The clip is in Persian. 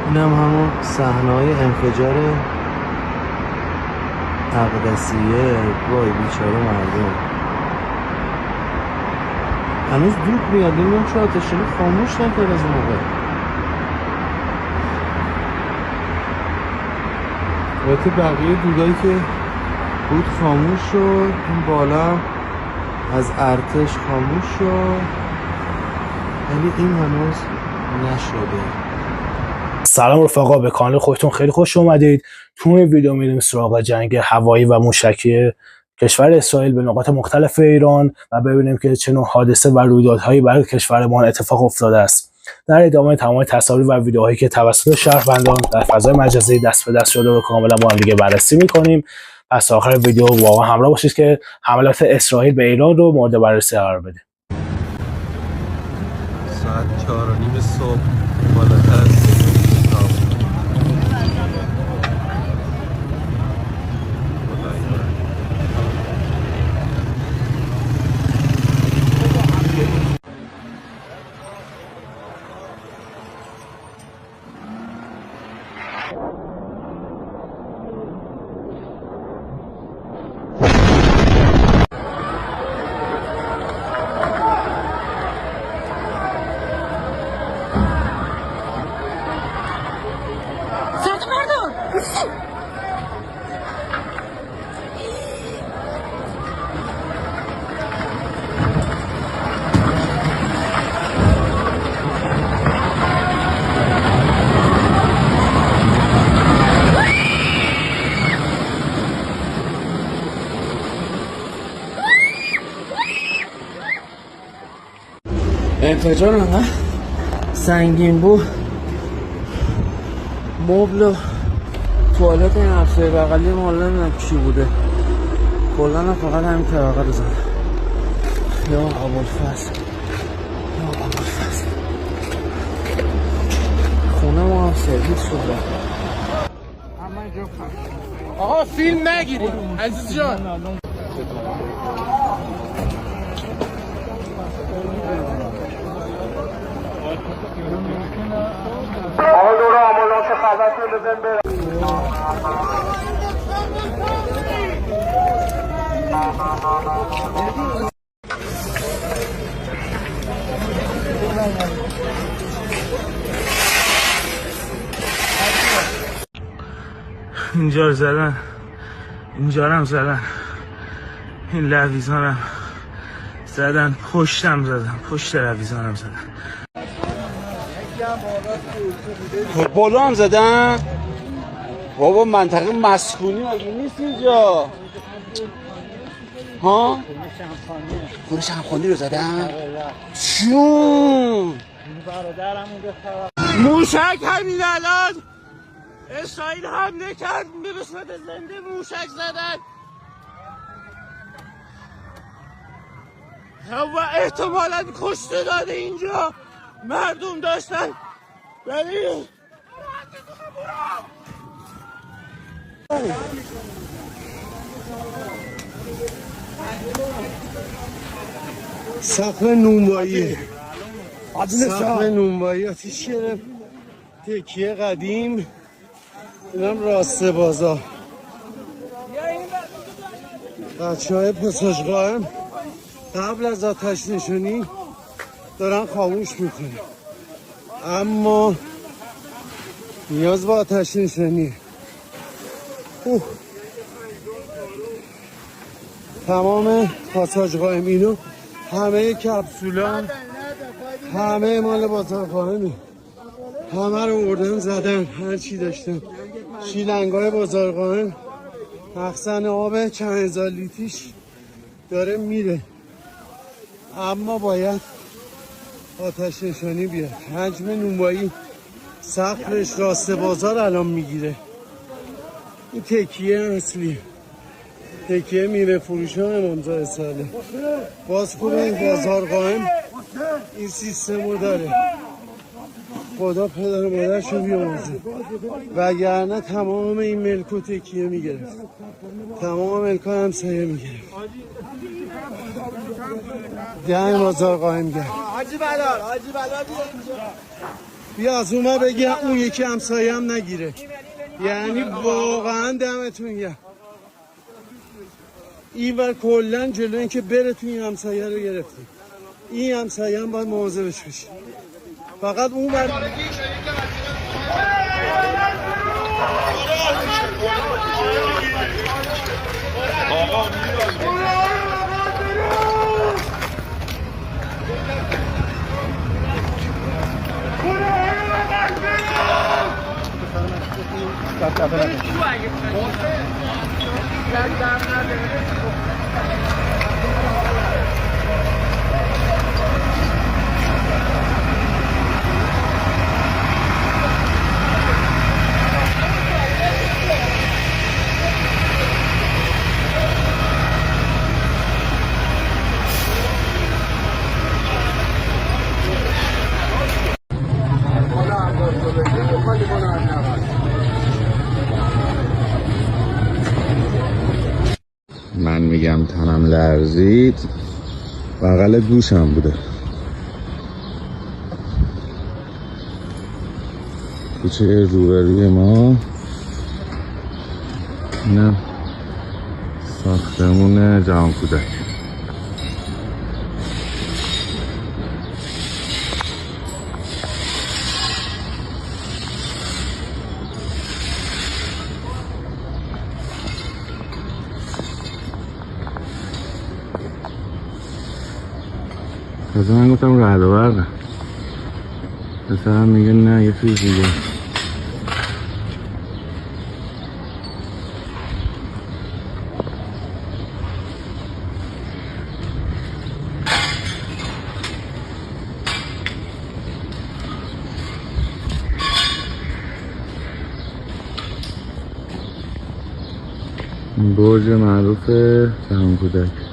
اینم همون صحنه‌های انفجار اقدسیه. وای بیچاره مردم، هنوز دود میاد. نمیدونم چرا آتش‌نشانی خاموش نکرد از اون موقع. البته بقیه دودایی که بود خاموش شد. این بالا از ارتش خاموش شد، ولی این هنوز نشده. سلام رفقا، به کانال خودتون خیلی خوش اومدید. تو این ویدیو میریم سراغ جنگ هوایی و موشکی کشور اسرائیل به نقاط مختلف ایران و ببینیم که چه نوع حادثه و رویدادهایی برای کشورمان اتفاق افتاده است. در ادامه تمام تصاویر و ویدیوهایی که توسط شهروندان در فضای مجازی دست به دست شده رو کاملا با هم دیگه بررسی می‌کنیم. پس تا آخر ویدیو واقعا همراه باشید که حملات اسرائیل به ایران رو مورد بررسی قرار بدیم. ساعت 4:30 صبح بالاتر از انفجار انقدر سنگین بود، مبل و توالت این همسایه بغلی ما نمیدونم چی بوده، کلا فقط همین طبقه رو زدن. یا ابوالفضل، یا ابوالفضل، خونه ما هم سرویس شده. آقا فیلم نگیری عزیز جان. آقا دور آمبولانس خلوتتون بزن برم. اینجا رو زدن، اینجا هم زدن، این لویزانم زدن، پشتم زدن، پشت لویزانم زدن. بالا هم زدن. بابا منطقه مسکونی مگه نیست اینجا؟ ها؟ خونه شمخانی رو زدن؟ چون؟ موشک همین الان اسرائیل حمله کرد، به صورت زنده موشک زدن و احتمالاً کشته داده. اینجا مردم داشتن ولی سقف نونوایی، سقف نونوایی آتیش گرفت. تکیه قدیم، اینم راسته بازار. بچه های پاساژ قائم قبل از آتش نشانی دارن خاموش میکنن، اما نیاز به آتش نشانی. تمام پاساژ قائم اینو همه کپسولان، همه مال بازار قائمی، همه رو بردن زدن، هر چی داشتن. شیلنگای بازار قائم مخزن آب چند هزار لیتریش داره میره، اما باید آتش نشانی بیاد. حجم نونوایی سقفش راسته بازار الان میگیره. این تکیه اصلی، تکیه میره فروش ها امامزاده ساله. باز خوبه این بازار قائم این سیستم رو داره. خدا پدر و مادرش رو بیامرزه، وگرنه تمام این ملک و تکیه میگرفت، تمام ملک ها همسایه میگرفت. ده بازار قائم کرد. حاجی بلال بیا اینجا. بیا از اون بگی اون یکی همسایه هم نگیره. یعنی واقعا دمتون گرم. این ور کلن جلو این که بره توی این همسایه رو گرفتیم. این همسایه هم باید مواظبش بشه. فقط اون ور من میگم تنم لرزید، بغل گوشم بوده. کوچه روبروی ما اینم ساختمون جهان کودک. مثلا من گفتم رعد و برقه، مثلا میگه نه یه چیز دیگه. برج معروف جهان کودک.